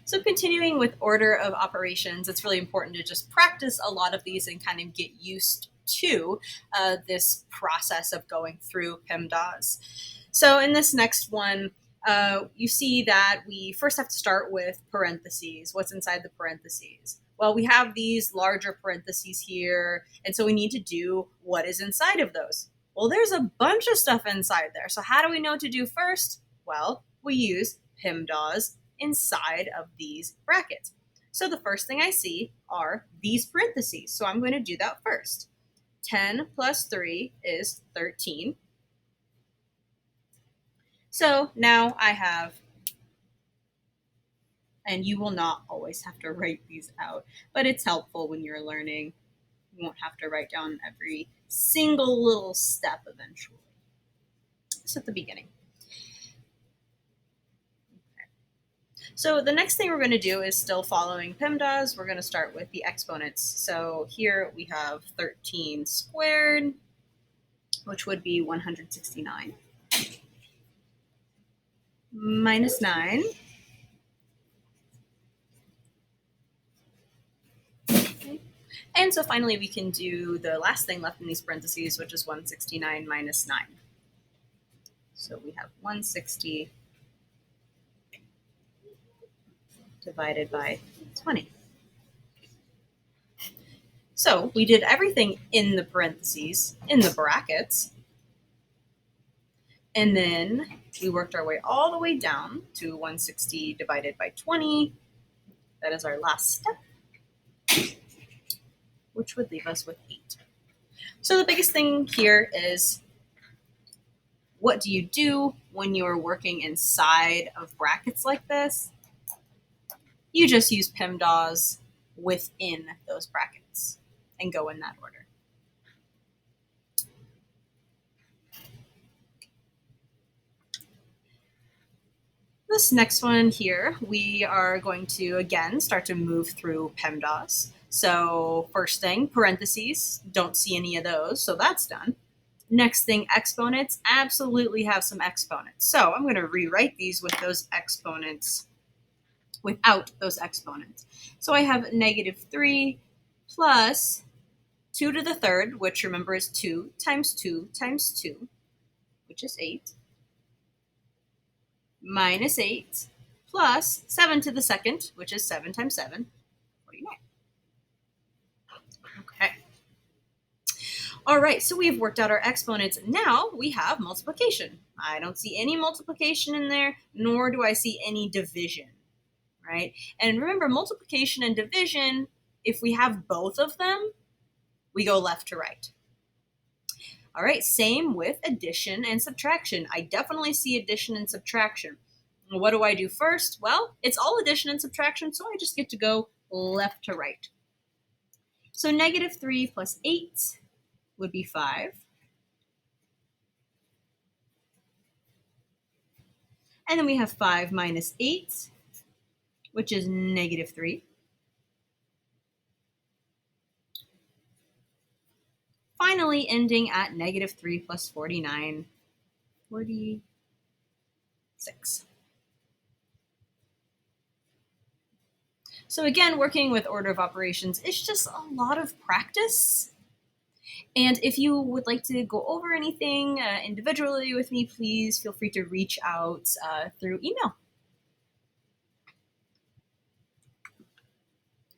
So continuing with order of operations, it's really important to just practice a lot of these and kind of get used to this process of going through PEMDAS. So in this next one, you see that we first have to start with parentheses. What's inside the parentheses? Well, we have these larger parentheses here, and so we need to do what is inside of those. Well, there's a bunch of stuff inside there. So how do we know what to do first? Well, we use PEMDAS inside of these brackets. So the first thing I see are these parentheses. So I'm going to do that first. 10 plus 3 is 13. So now I have, and you will not always have to write these out, but it's helpful when you're learning. You won't have to write down every single little step eventually. So at the beginning. So the next thing we're going to do is still following PEMDAS. We're going to start with the exponents. So here we have 13 squared, which would be 169, minus 9. Okay. And so finally we can do the last thing left in these parentheses, which is 169 minus 9. So we have 160 divided by 20. So we did everything in the parentheses, in the brackets, and then we worked our way all the way down to 160 divided by 20. That is our last step, which would leave us with 8. So the biggest thing here is, what do you do when you're working inside of brackets like this? You just use PEMDAS within those brackets and go in that order. This next one here, we are going to, again, start to move through PEMDAS. So first thing, parentheses, don't see any of those, so that's done. Next thing, exponents, absolutely have some exponents. So I'm going to rewrite these with those exponents, without those exponents. So I have negative 3 plus 2 to the third, which remember is 2 times 2 times 2, which is 8, minus 8, plus 7 to the second, which is 7 times 7, 49. Okay. All right, so we've worked out our exponents. Now we have multiplication. I don't see any multiplication in there, nor do I see any division, right? And remember, multiplication and division, if we have both of them, we go left to right. All right, same with addition and subtraction. I definitely see addition and subtraction. What do I do first? Well, it's all addition and subtraction, so I just get to go left to right. So negative 3 plus 8 would be 5. And then we have 5 minus 8, which is negative 3. Finally, ending at negative 3 plus 49, 46. So again, working with order of operations is just a lot of practice. And if you would like to go over anything individually with me, please feel free to reach out through email.